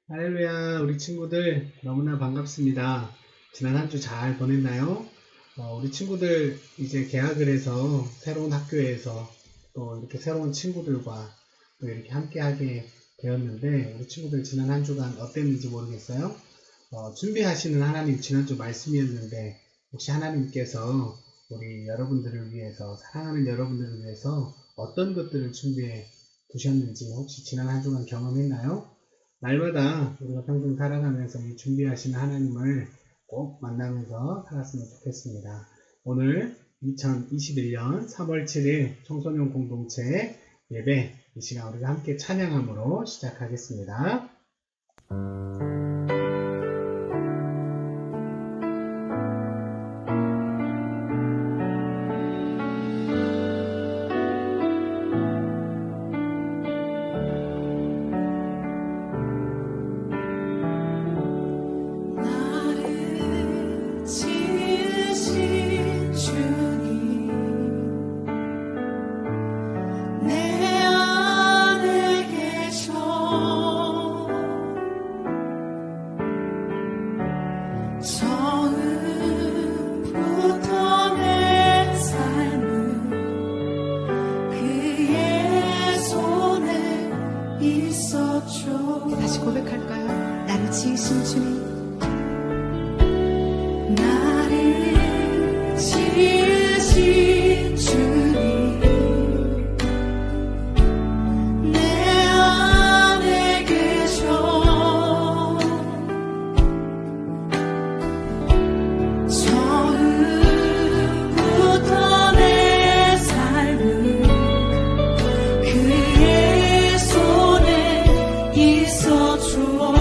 할렐루야, 우리 친구들 너무나 반갑습니다. 지난 한 주 잘 보냈나요? 우리 친구들 이제 개학을 해서 새로운 학교에서 또 이렇게 새로운 친구들과 또 이렇게 함께하게 되었는데 우리 친구들 지난 한 주간 어땠는지 모르겠어요. 준비하시는 하나님 지난주 말씀이었는데 혹시 하나님께서 우리 여러분들을 위해서 사랑하는 여러분들을 위해서 어떤 것들을 준비해 두셨는지 혹시 지난 한 주간 경험했나요? 날마다 우리가 평생 살아가면서 이 준비하시는 하나님을 꼭 만나면서 살았으면 좋겠습니다. 오늘 2021년 3월 7일 청소년 공동체 예배 이 시간 우리가 함께 찬양함으로 시작하겠습니다. 다시 고백할까요? 나를 지으신 주님, 나를 지으신 주님, 내 안에 계셔. 처음부터 내 삶을 그의 손에 있어줘.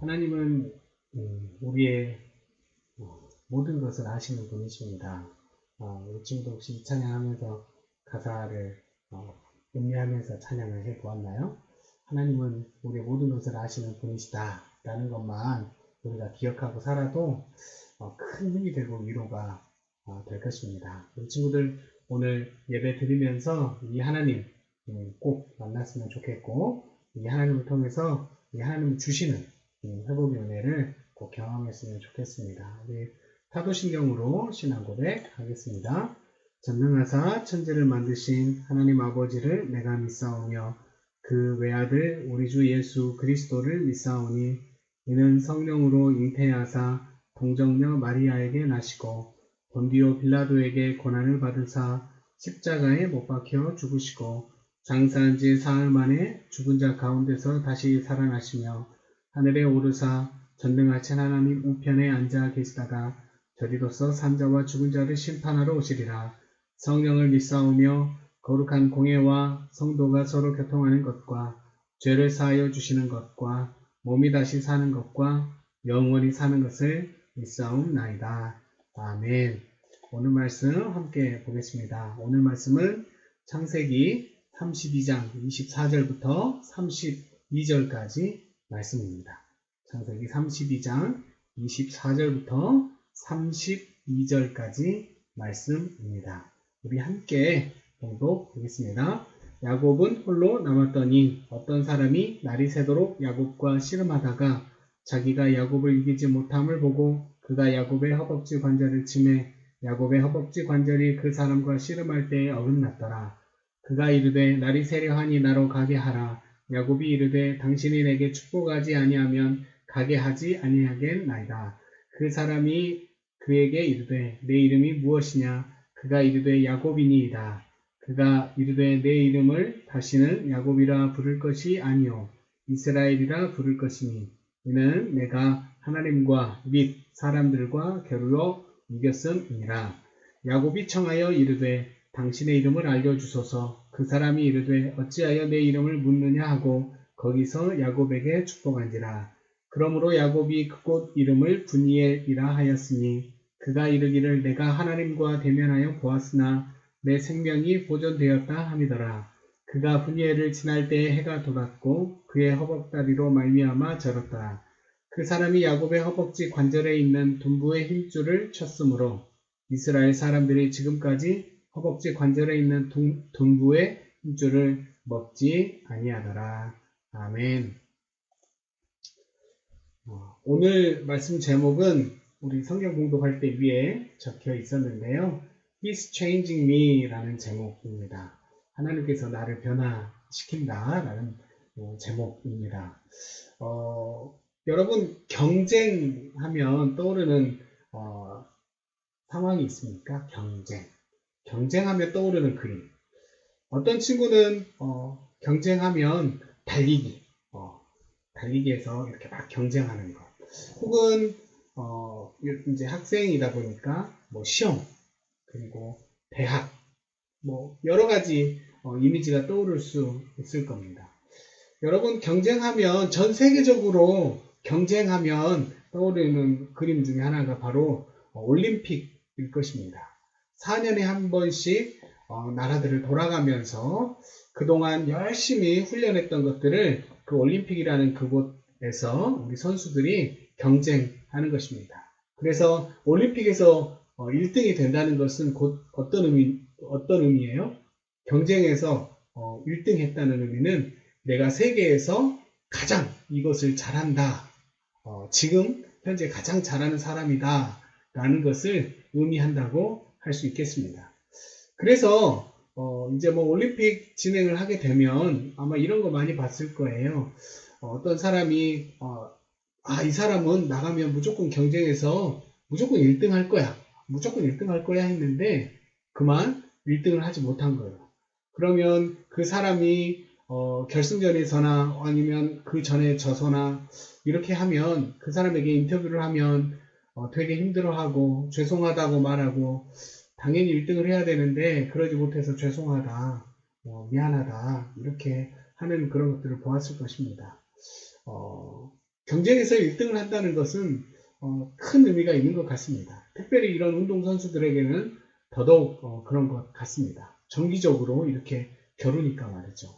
하나님은 우리의 모든 것을 아시는 분이십니다. 우리 친구도 혹시 찬양하면서 가사를 음미하면서 찬양을 해보았나요? 하나님은 우리의 모든 것을 아시는 분이시다 라는 것만 우리가 기억하고 살아도 큰 힘이 되고 위로가 될 것입니다. 우리 친구들 오늘 예배 드리면서 이 하나님 꼭 만났으면 좋겠고, 이 하나님을 통해서 이 하나님 주시는 회복의 은혜를 꼭 경험했으면 좋겠습니다. 우리 사도신경으로 신앙 고백하겠습니다. 전능하사 천지를 만드신 하나님 아버지를 내가 믿사오며 그 외아들 우리 주 예수 그리스도를 믿사오니 이는 성령으로 잉태하사 동정녀 마리아에게 나시고 본디오 빌라도에게 고난을 받으사 십자가에 못 박혀 죽으시고 장사한 지 사흘 만에 죽은 자 가운데서 다시 살아나시며 하늘에 오르사 전능하신 하나님 우편에 앉아 계시다가 저리로서 산자와 죽은 자를 심판하러 오시리라. 성령을 믿사오며 거룩한 공예와 성도가 서로 교통하는 것과 죄를 사하여 주시는 것과 몸이 다시 사는 것과 영원히 사는 것을 믿사옵나이다. 아멘. 오늘 말씀 함께 보겠습니다. 오늘 말씀은 창세기 32장 24절부터 32절까지 말씀입니다. 창세기 32장 24절부터 32절까지 말씀입니다. 우리 함께 봉독하겠습니다. 야곱은 홀로 남았더니 어떤 사람이 날이 새도록 야곱과 씨름하다가 자기가 야곱을 이기지 못함을 보고 그가 야곱의 허벅지 관절을 치매 야곱의 허벅지 관절이 그 사람과 씨름할 때에 어긋났더라. 그가 이르되 날이 새려하니 나로 가게 하라. 야곱이 이르되 당신이 내게 축복하지 아니하면 가게 하지 아니하겠나이다. 그 사람이 그에게 이르되 내 이름이 무엇이냐? 그가 이르되 야곱이니이다. 그가 이르되 내 이름을 다시는 야곱이라 부를 것이 아니요 이스라엘이라 부를 것이니 이는 내가 하나님과 및 사람들과 겨루어 이겼음이니라. 야곱이 청하여 이르되 당신의 이름을 알려주소서. 그 사람이 이르되 어찌하여 내 이름을 묻느냐 하고 거기서 야곱에게 축복한지라. 그러므로 야곱이 그곳 이름을 브니엘이라 하였으니 그가 이르기를 내가 하나님과 대면하여 보았으나 내 생명이 보존되었다 함이더라. 그가 브니엘을 지날 때에 해가 돋았고 그의 허벅다리로 말미암아 절었더라. 그 사람이 야곱의 허벅지 관절에 있는 둔부의 힘줄을 쳤으므로 이스라엘 사람들이 지금까지 허벅지 관절에 있는 둔부의 힘줄을 먹지 아니하더라. 아멘. 오늘 말씀 제목은 우리 성경 공독할 때 위에 적혀 있었는데요. He's changing me 라는 제목입니다. 하나님께서 나를 변화시킨다 라는 제목입니다. 여러분 경쟁하면 떠오르는 상황이 있습니까? 경쟁하면 떠오르는 그림. 어떤 친구는 경쟁하면 달리기에서 이렇게 막 경쟁하는 것. 혹은 이제 학생이다 보니까 시험 그리고 대학 여러 가지 이미지가 떠오를 수 있을 겁니다. 여러분 경쟁하면 전 세계적으로 경쟁하면 떠오르는 그림 중에 하나가 바로 올림픽일 것입니다. 4년에 한 번씩 나라들을 돌아가면서 그동안 열심히 훈련했던 것들을 그 올림픽이라는 그곳에서 우리 선수들이 경쟁하는 것입니다. 그래서 올림픽에서 1등이 된다는 것은 곧 어떤 의미예요? 경쟁에서 1등 했다는 의미는 내가 세계에서 가장 이것을 잘한다. 지금 현재 가장 잘하는 사람이다. 라는 것을 의미한다고 할 수 있겠습니다. 그래서 이제 올림픽 진행을 하게 되면 아마 이런 거 많이 봤을 거예요. 어떤 사람이 이 사람은 나가면 무조건 경쟁해서 무조건 1등 할 거야. 무조건 1등 할 거야 했는데 그만 1등을 하지 못한 거예요. 그러면 그 사람이 결승전에서나 아니면 그 전에 져서나 이렇게 하면 그 사람에게 인터뷰를 하면 되게 힘들어하고 죄송하다고 말하고 당연히 1등을 해야 되는데 그러지 못해서 죄송하다, 미안하다 이렇게 하는 그런 것들을 보았을 것입니다. 경쟁에서 1등을 한다는 것은 큰 의미가 있는 것 같습니다. 특별히 이런 운동선수들에게는 더더욱 그런 것 같습니다. 정기적으로 이렇게 겨루니까 말이죠.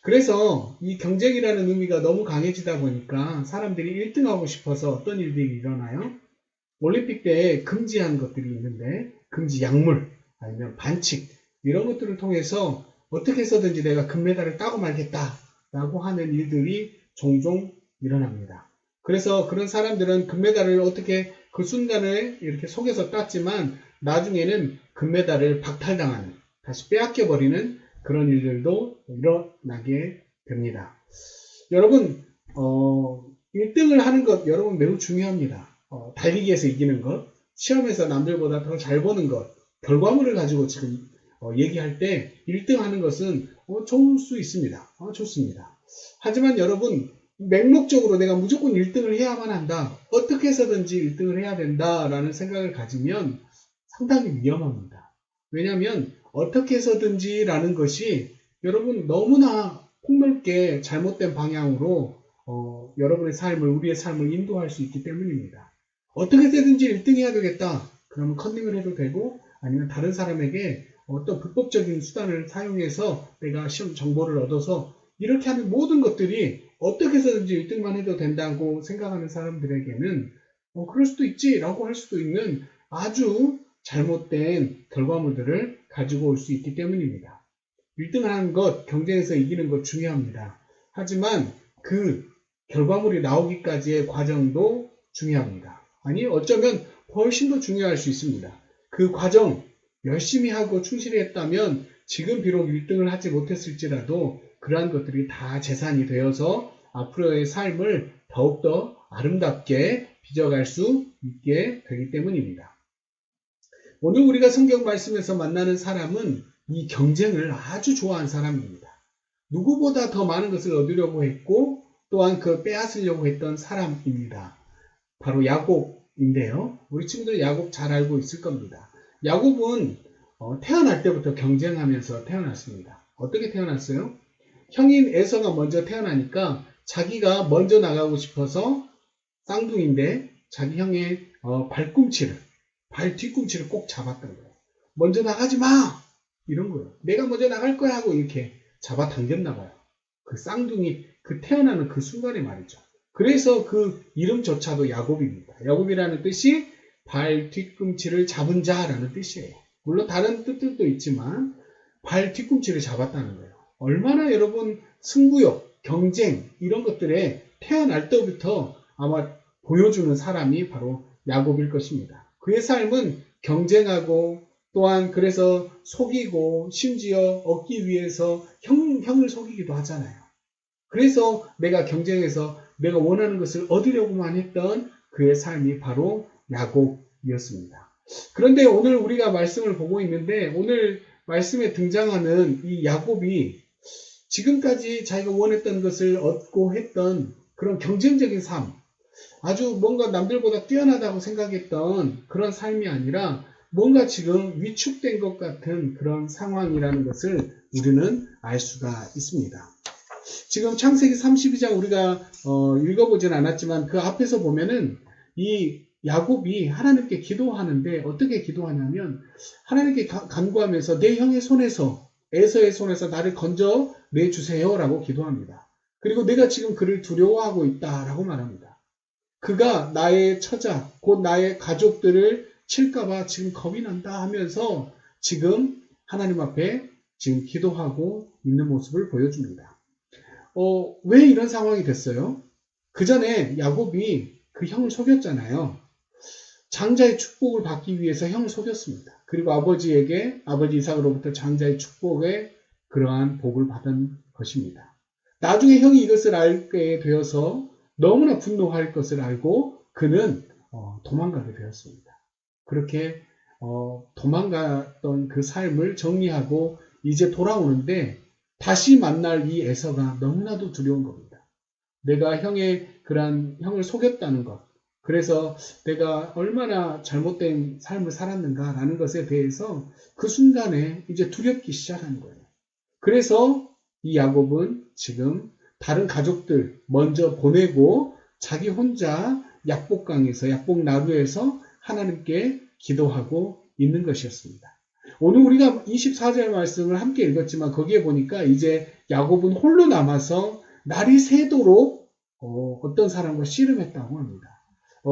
그래서 이 경쟁이라는 의미가 너무 강해지다 보니까 사람들이 1등하고 싶어서 어떤 일들이 일어나요? 올림픽 때에 금지한 것들이 있는데 금지 약물 아니면 반칙 이런 것들을 통해서 어떻게 해서든지 내가 금메달을 따고 말겠다라고 하는 일들이 종종 일어납니다. 그래서 그런 사람들은 금메달을 어떻게 그 순간에 이렇게 속에서 땄지만 나중에는 금메달을 박탈당하는, 다시 빼앗겨버리는 그런 일들도 일어나게 됩니다. 여러분, 1등을 하는 것 여러분 매우 중요합니다. 달리기에서 이기는 것, 시험에서 남들보다 더 잘 보는 것, 결과물을 가지고 지금 얘기할 때 1등 하는 것은 좋을 수 있습니다. 좋습니다. 하지만 여러분, 맹목적으로 내가 무조건 1등을 해야만 한다. 어떻게 해서든지 1등을 해야 된다라는 생각을 가지면 상당히 위험합니다. 왜냐하면 어떻게 해서든지 라는 것이 여러분 너무나 폭넓게 잘못된 방향으로 여러분의 삶을, 우리의 삶을 인도할 수 있기 때문입니다. 어떻게 해서든지 1등 해야 되겠다. 그러면 컨닝을 해도 되고 아니면 다른 사람에게 어떤 불법적인 수단을 사용해서 내가 시험 정보를 얻어서 이렇게 하는 모든 것들이 어떻게 해서든지 1등만 해도 된다고 생각하는 사람들에게는 그럴 수도 있지 라고 할 수도 있는 아주 잘못된 결과물들을 가지고 올 수 있기 때문입니다. 1등 하는 것, 경쟁에서 이기는 것 중요합니다. 하지만 그 결과물이 나오기까지의 과정도 중요합니다. 아니 어쩌면 훨씬 더 중요할 수 있습니다. 그 과정 열심히 하고 충실히 했다면 지금 비록 1등을 하지 못했을지라도 그러한 것들이 다 재산이 되어서 앞으로의 삶을 더욱더 아름답게 빚어갈 수 있게 되기 때문입니다. 오늘 우리가 성경 말씀에서 만나는 사람은 이 경쟁을 아주 좋아하는 사람입니다. 누구보다 더 많은 것을 얻으려고 했고 또한 그 빼앗으려고 했던 사람입니다. 바로 야곱인데요. 우리 친구들 야곱 잘 알고 있을 겁니다. 야곱은 태어날 때부터 경쟁하면서 태어났습니다. 어떻게 태어났어요? 형인 에서가 먼저 태어나니까 자기가 먼저 나가고 싶어서 쌍둥이인데 자기 형의 발 뒤꿈치를 꼭 잡았던 거예요. 먼저 나가지 마! 이런 거예요. 내가 먼저 나갈 거야 하고 이렇게 잡아당겼나 봐요. 그 쌍둥이, 그 태어나는 그 순간에 말이죠. 그래서 그 이름조차도 야곱입니다. 야곱이라는 뜻이 발 뒤꿈치를 잡은 자라는 뜻이에요. 물론 다른 뜻들도 있지만 발 뒤꿈치를 잡았다는 거예요. 얼마나 여러분 승부욕, 경쟁 이런 것들에 태어날 때부터 아마 보여주는 사람이 바로 야곱일 것입니다. 그의 삶은 경쟁하고 또한 그래서 속이고 심지어 얻기 위해서 형을 속이기도 하잖아요. 그래서 내가 경쟁해서 내가 원하는 것을 얻으려고만 했던 그의 삶이 바로 야곱이었습니다. 그런데 오늘 우리가 말씀을 보고 있는데 오늘 말씀에 등장하는 이 야곱이 지금까지 자기가 원했던 것을 얻고 했던 그런 경쟁적인 삶, 아주 뭔가 남들보다 뛰어나다고 생각했던 그런 삶이 아니라 뭔가 지금 위축된 것 같은 그런 상황이라는 것을 우리는 알 수가 있습니다. 지금 창세기 32장 우리가 읽어보진 않았지만 그 앞에서 보면은 이 야곱이 하나님께 기도하는데 어떻게 기도하냐면 하나님께 간구하면서 내 형의 손에서 에서의 손에서 나를 건져 내주세요 라고 기도합니다. 그리고 내가 지금 그를 두려워하고 있다 라고 말합니다. 그가 나의 처자 곧 나의 가족들을 칠까봐 지금 겁이 난다 하면서 지금 하나님 앞에 지금 기도하고 있는 모습을 보여줍니다. 왜 이런 상황이 됐어요? 그 전에 야곱이 그 형을 속였잖아요. 장자의 축복을 받기 위해서 형을 속였습니다. 그리고 아버지 이삭으로부터 장자의 축복의 그러한 복을 받은 것입니다. 나중에 형이 이것을 알게 되어서 너무나 분노할 것을 알고 그는 도망가게 되었습니다. 그렇게 도망갔던 그 삶을 정리하고 이제 돌아오는데 다시 만날 이 에서가 너무나도 두려운 겁니다. 내가 형을 속였다는 것, 그래서 내가 얼마나 잘못된 삶을 살았는가라는 것에 대해서 그 순간에 이제 두렵기 시작하는 거예요. 그래서 이 야곱은 지금 다른 가족들 먼저 보내고 자기 혼자 약복강에서, 약복나루에서 하나님께 기도하고 있는 것이었습니다. 오늘 우리가 24절 말씀을 함께 읽었지만 거기에 보니까 이제 야곱은 홀로 남아서 날이 새도록 어떤 사람과 씨름했다고 합니다.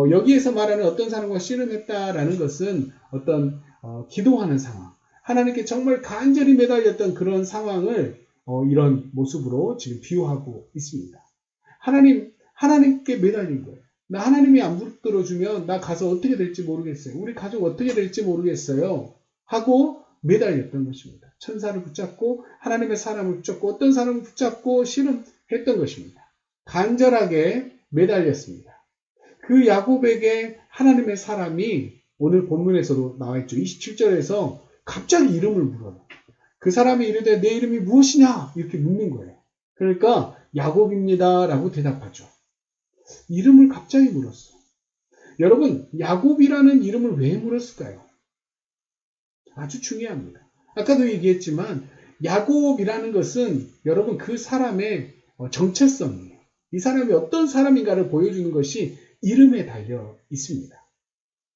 여기에서 말하는 어떤 사람과 씨름했다라는 것은 어떤 기도하는 상황, 하나님께 정말 간절히 매달렸던 그런 상황을 이런 모습으로 지금 비유하고 있습니다. 하나님께 매달린 거예요. 나 하나님이 안 붙들어주면 나 가서 어떻게 될지 모르겠어요. 우리 가족 어떻게 될지 모르겠어요. 하고 매달렸던 것입니다. 천사를 붙잡고 하나님의 사람을 붙잡고 어떤 사람을 붙잡고 씨름했던 것입니다. 간절하게 매달렸습니다. 그 야곱에게 하나님의 사람이 오늘 본문에서도 나와있죠. 27절에서 갑자기 이름을 물어요. 그 사람이 이르되 내 이름이 무엇이냐? 이렇게 묻는 거예요. 그러니까 야곱입니다 라고 대답하죠. 이름을 갑자기 물었어. 여러분, 야곱이라는 이름을 왜 물었을까요? 아주 중요합니다. 아까도 얘기했지만 야곱이라는 것은 여러분 그 사람의 정체성이에요. 이 사람이 어떤 사람인가를 보여주는 것이 이름에 달려 있습니다.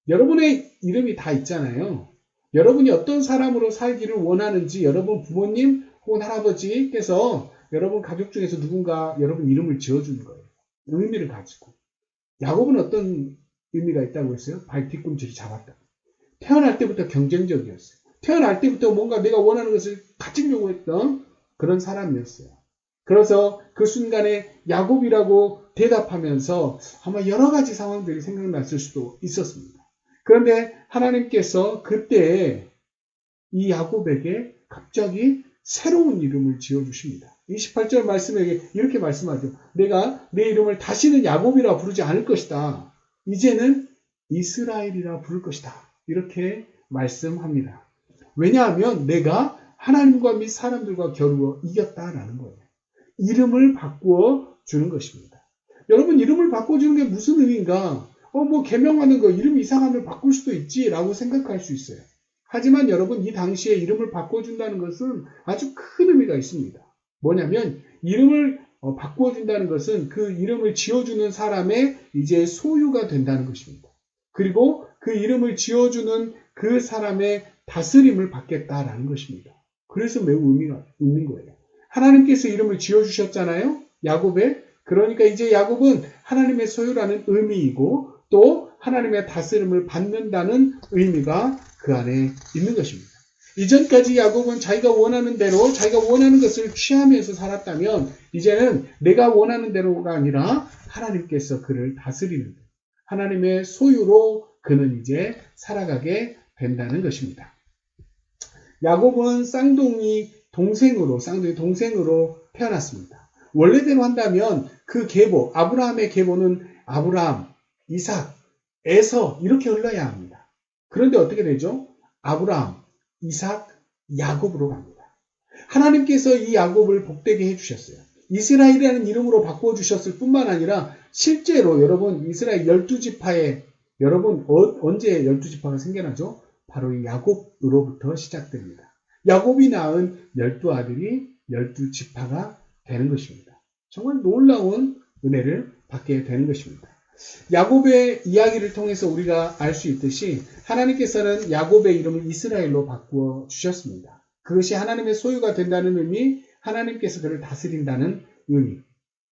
여러분의 이름이 다 있잖아요. 여러분이 어떤 사람으로 살기를 원하는지 여러분 부모님 혹은 할아버지께서 여러분 가족 중에서 누군가 여러분 이름을 지어주는 거예요. 의미를 가지고. 야곱은 어떤 의미가 있다고 했어요? 발 뒤꿈치를 잡았다. 태어날 때부터 경쟁적이었어요. 태어날 때부터 뭔가 내가 원하는 것을 가지려고 했던 그런 사람이었어요. 그래서 그 순간에 야곱이라고 대답하면서 아마 여러 가지 상황들이 생각났을 수도 있었습니다. 그런데 하나님께서 그때 이 야곱에게 갑자기 새로운 이름을 지어주십니다. 28절 말씀에 이렇게 말씀하죠. 내가 내 이름을 다시는 야곱이라 부르지 않을 것이다. 이제는 이스라엘이라 부를 것이다. 이렇게 말씀합니다. 왜냐하면 내가 하나님과 및 사람들과 겨루어 이겼다라는 거예요. 이름을 바꾸어 주는 것입니다. 여러분 이름을 바꿔주는 게 무슨 의미인가? 개명하는 거 이름 이상하면 바꿀 수도 있지 라고 생각할 수 있어요. 하지만 여러분 이 당시에 이름을 바꿔준다는 것은 아주 큰 의미가 있습니다. 뭐냐면 이름을 바꿔준다는 것은 그 이름을 지어주는 사람의 이제 소유가 된다는 것입니다. 그리고 그 이름을 지어주는 그 사람의 다스림을 받겠다라는 것입니다. 그래서 매우 의미가 있는 거예요. 하나님께서 이름을 지어주셨잖아요. 야곱에. 그러니까 이제 야곱은 하나님의 소유라는 의미이고 또 하나님의 다스림을 받는다는 의미가 그 안에 있는 것입니다. 이전까지 야곱은 자기가 원하는 대로 자기가 원하는 것을 취하면서 살았다면 이제는 내가 원하는 대로가 아니라 하나님께서 그를 다스리는 하나님의 소유로 그는 이제 살아가게 된다는 것입니다. 야곱은 쌍둥이 동생으로 태어났습니다. 원래대로 한다면 그 계보, 아브라함의 계보는 아브라함, 이삭, 에서 이렇게 흘러야 합니다. 그런데 어떻게 되죠? 아브라함, 이삭, 야곱으로 갑니다. 하나님께서 이 야곱을 복되게 해주셨어요. 이스라엘이라는 이름으로 바꿔주셨을 뿐만 아니라 실제로 여러분 이스라엘 12지파에 여러분 언제 12지파가 생겨나죠? 바로 이 야곱으로부터 시작됩니다. 야곱이 낳은 12아들이 12지파가 되는 것입니다. 정말 놀라운 은혜를 받게 되는 것입니다. 야곱의 이야기를 통해서 우리가 알 수 있듯이 하나님께서는 야곱의 이름을 이스라엘로 바꾸어 주셨습니다. 그것이 하나님의 소유가 된다는 의미, 하나님께서 그를 다스린다는 의미,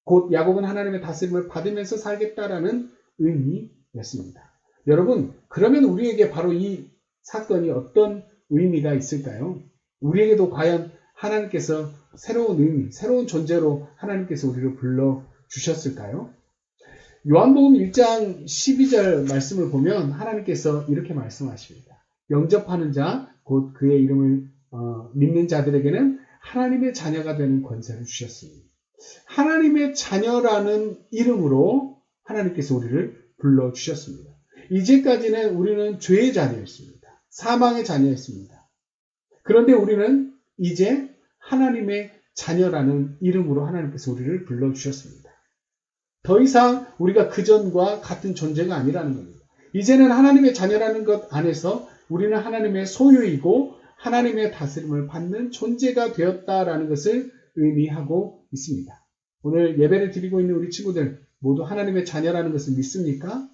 곧 야곱은 하나님의 다스림을 받으면서 살겠다라는 의미였습니다. 여러분, 그러면 우리에게 바로 이 사건이 어떤 의미가 있을까요? 우리에게도 과연 하나님께서 새로운 의미, 새로운 존재로 하나님께서 우리를 불러주셨을까요? 요한복음 1장 12절 말씀을 보면 하나님께서 이렇게 말씀하십니다. 영접하는 자, 곧 그의 이름을 믿는 자들에게는 하나님의 자녀가 되는 권세를 주셨습니다. 하나님의 자녀라는 이름으로 하나님께서 우리를 불러주셨습니다. 이제까지는 우리는 죄의 자녀였습니다. 사망의 자녀였습니다. 그런데 우리는 이제 하나님의 자녀라는 이름으로 하나님께서 우리를 불러주셨습니다. 더 이상 우리가 그전과 같은 존재가 아니라는 겁니다. 이제는 하나님의 자녀라는 것 안에서 우리는 하나님의 소유이고 하나님의 다스림을 받는 존재가 되었다라는 것을 의미하고 있습니다. 오늘 예배를 드리고 있는 우리 친구들, 모두 하나님의 자녀라는 것을 믿습니까?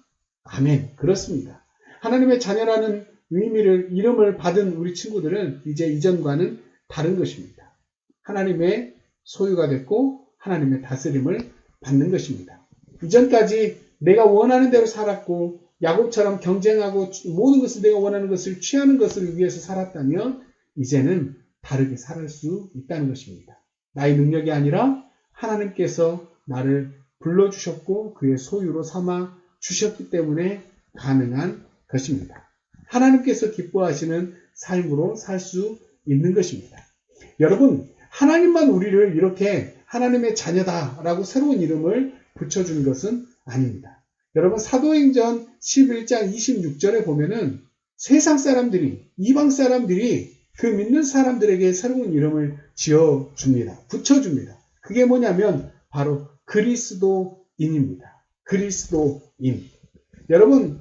아멘. 그렇습니다. 하나님의 자녀라는 이름을 받은 우리 친구들은 이제 이전과는 다른 것입니다. 하나님의 소유가 됐고 하나님의 다스림을 받는 것입니다. 이전까지 내가 원하는 대로 살았고 야곱처럼 경쟁하고 모든 것을 내가 원하는 것을 취하는 것을 위해서 살았다면 이제는 다르게 살 수 있다는 것입니다. 나의 능력이 아니라 하나님께서 나를 불러주셨고 그의 소유로 삼아 주셨기 때문에 가능한 것입니다. 하나님께서 기뻐하시는 삶으로 살 수 있는 것입니다. 여러분, 하나님만 우리를 이렇게 하나님의 자녀다라고 새로운 이름을 붙여준 것은 아닙니다. 여러분, 사도행전 11장 26절에 보면은 세상 사람들이, 이방 사람들이 그 믿는 사람들에게 새로운 이름을 지어줍니다. 붙여줍니다. 그게 뭐냐면 바로 그리스도인입니다. 그리스도인. 여러분,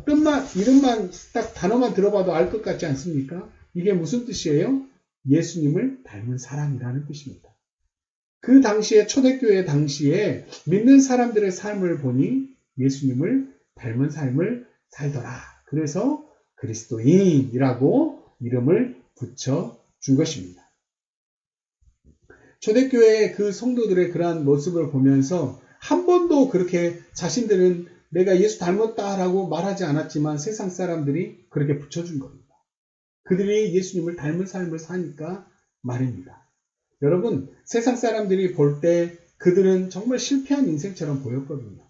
이름만 딱 단어만 들어봐도 알 것 같지 않습니까? 이게 무슨 뜻이에요? 예수님을 닮은 사람이라는 뜻입니다. 그 당시에 초대교회 당시에 믿는 사람들의 삶을 보니 예수님을 닮은 삶을 살더라. 그래서 그리스도인이라고 이름을 붙여준 것입니다. 초대교회의 그 성도들의 그러한 모습을 보면서 한 번도 그렇게 자신들은 내가 예수 닮았다라고 말하지 않았지만 세상 사람들이 그렇게 붙여준 겁니다. 그들이 예수님을 닮은 삶을 사니까 말입니다. 여러분, 세상 사람들이 볼 때 그들은 정말 실패한 인생처럼 보였거든요.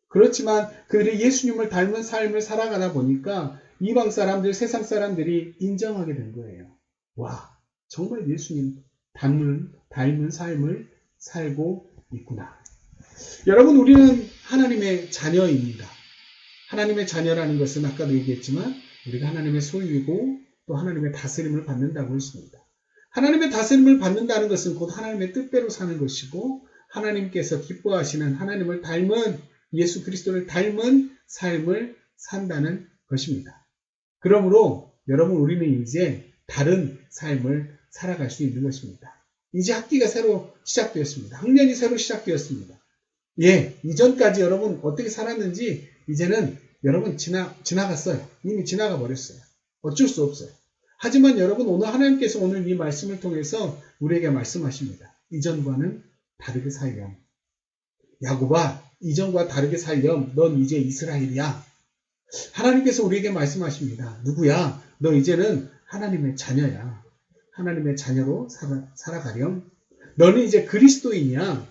그렇지만 그들이 예수님을 닮은 삶을 살아가다 보니까 이방 사람들, 세상 사람들이 인정하게 된 거예요. 와, 정말 예수님 닮은 삶을 살고 있구나. 여러분, 우리는 하나님의 자녀입니다. 하나님의 자녀라는 것은 아까도 얘기했지만 우리가 하나님의 소유이고 또 하나님의 다스림을 받는다고 했습니다. 하나님의 다스림을 받는다는 것은 곧 하나님의 뜻대로 사는 것이고 하나님께서 기뻐하시는 하나님을 닮은 예수 그리스도를 닮은 삶을 산다는 것입니다. 그러므로 여러분, 우리는 이제 다른 삶을 살아갈 수 있는 것입니다. 이제 학기가 새로 시작되었습니다. 학년이 새로 시작되었습니다. 예, 이전까지 여러분 어떻게 살았는지 이제는 여러분 지나갔어요. 이미 지나가 버렸어요. 어쩔 수 없어요. 하지만 여러분, 오늘 하나님께서 오늘 이 말씀을 통해서 우리에게 말씀하십니다. 이전과는 다르게 살렴. 야곱아, 이전과 다르게 살렴. 넌 이제 이스라엘이야. 하나님께서 우리에게 말씀하십니다. 누구야? 너 이제는 하나님의 자녀야. 하나님의 자녀로 살아가렴. 너는 이제 그리스도인이야.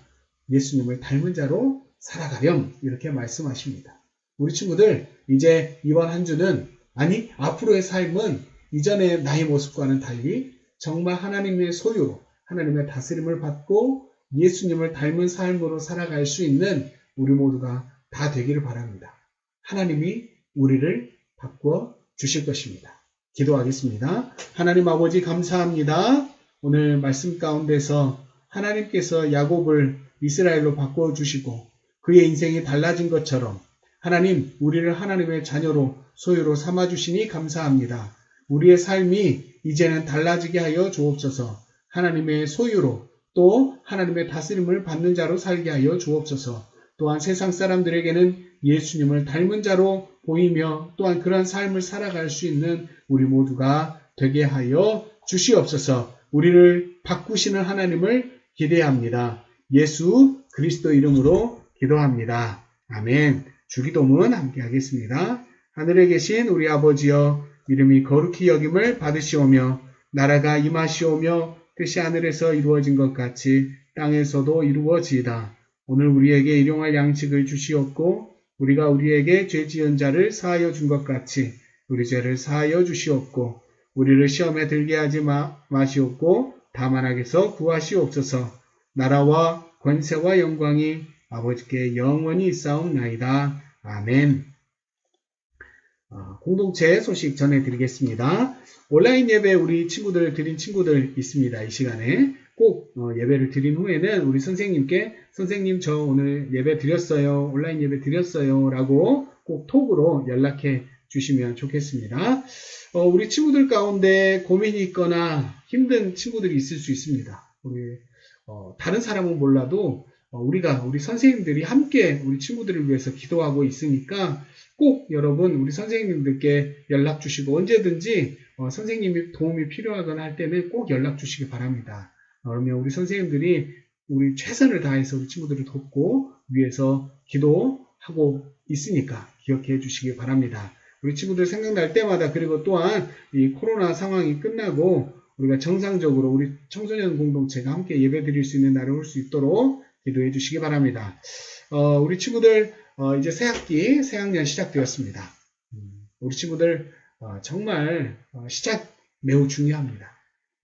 예수님을 닮은 자로 살아가렴. 이렇게 말씀하십니다. 우리 친구들, 이제 이번 한 주는, 아니 앞으로의 삶은 이전의 나의 모습과는 달리 정말 하나님의 소유로 하나님의 다스림을 받고 예수님을 닮은 삶으로 살아갈 수 있는 우리 모두가 다 되기를 바랍니다. 하나님이 우리를 바꿔 주실 것입니다. 기도하겠습니다. 하나님 아버지, 감사합니다. 오늘 말씀 가운데서 하나님께서 야곱을 이스라엘로 바꿔주시고 그의 인생이 달라진 것처럼 하나님, 우리를 하나님의 자녀로 소유로 삼아주시니 감사합니다. 우리의 삶이 이제는 달라지게 하여 주옵소서. 하나님의 소유로 또 하나님의 다스림을 받는 자로 살게 하여 주옵소서. 또한 세상 사람들에게는 예수님을 닮은 자로 보이며 또한 그런 삶을 살아갈 수 있는 우리 모두가 되게 하여 주시옵소서. 우리를 바꾸시는 하나님을 기대합니다. 예수 그리스도 이름으로 기도합니다. 아멘. 주기도문 함께 하겠습니다. 하늘에 계신 우리 아버지여, 이름이 거룩히 여김을 받으시오며 나라가 임하시오며 뜻이 하늘에서 이루어진 것 같이 땅에서도 이루어지이다. 오늘 우리에게 일용할 양식을 주시옵고 우리가 우리에게 죄 지은 자를 사하여 준 것 같이 우리 죄를 사하여 주시옵고 우리를 시험에 들게 하지 마시옵고 다만 악에서 구하시옵소서. 나라와 권세와 영광이 아버지께 영원히 있사옵나이다. 아멘. 공동체 소식 전해드리겠습니다. 온라인 예배 우리 친구들 드린 친구들 있습니다. 이 시간에 꼭 예배를 드린 후에는 우리 선생님께 선생님 저 오늘 예배 드렸어요. 온라인 예배 드렸어요. 라고 꼭 톡으로 연락해 주시면 좋겠습니다. 우리 친구들 가운데 고민이 있거나 힘든 친구들이 있을 수 있습니다. 우리 다른 사람은 몰라도 우리 선생님들이 함께 우리 친구들을 위해서 기도하고 있으니까 꼭 여러분 우리 선생님들께 연락 주시고 언제든지 선생님이 도움이 필요하거나 할 때는 꼭 연락 주시기 바랍니다. 그러면 우리 선생님들이 우리 최선을 다해서 우리 친구들을 돕고 위해서 기도하고 있으니까 기억해 주시기 바랍니다. 우리 친구들 생각날 때마다 그리고 또한 이 코로나 상황이 끝나고 우리가 정상적으로 우리 청소년 공동체가 함께 예배 드릴 수 있는 날이 올 수 있도록 기도해 주시기 바랍니다. 우리 친구들 이제 새학년 시작되었습니다. 우리 친구들 정말 시작 매우 중요합니다.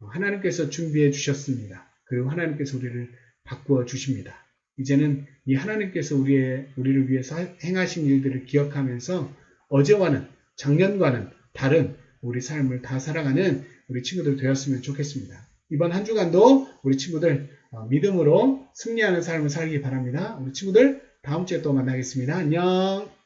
하나님께서 준비해 주셨습니다. 그리고 하나님께서 우리를 바꾸어 주십니다. 이제는 이 하나님께서 우리를 위해서 행하신 일들을 기억하면서 어제와는 작년과는 다른 우리 삶을 다 살아가는 우리 친구들 되었으면 좋겠습니다. 이번 한 주간도 우리 친구들 믿음으로 승리하는 삶을 살기 바랍니다. 우리 친구들 다음 주에 또 만나겠습니다. 안녕.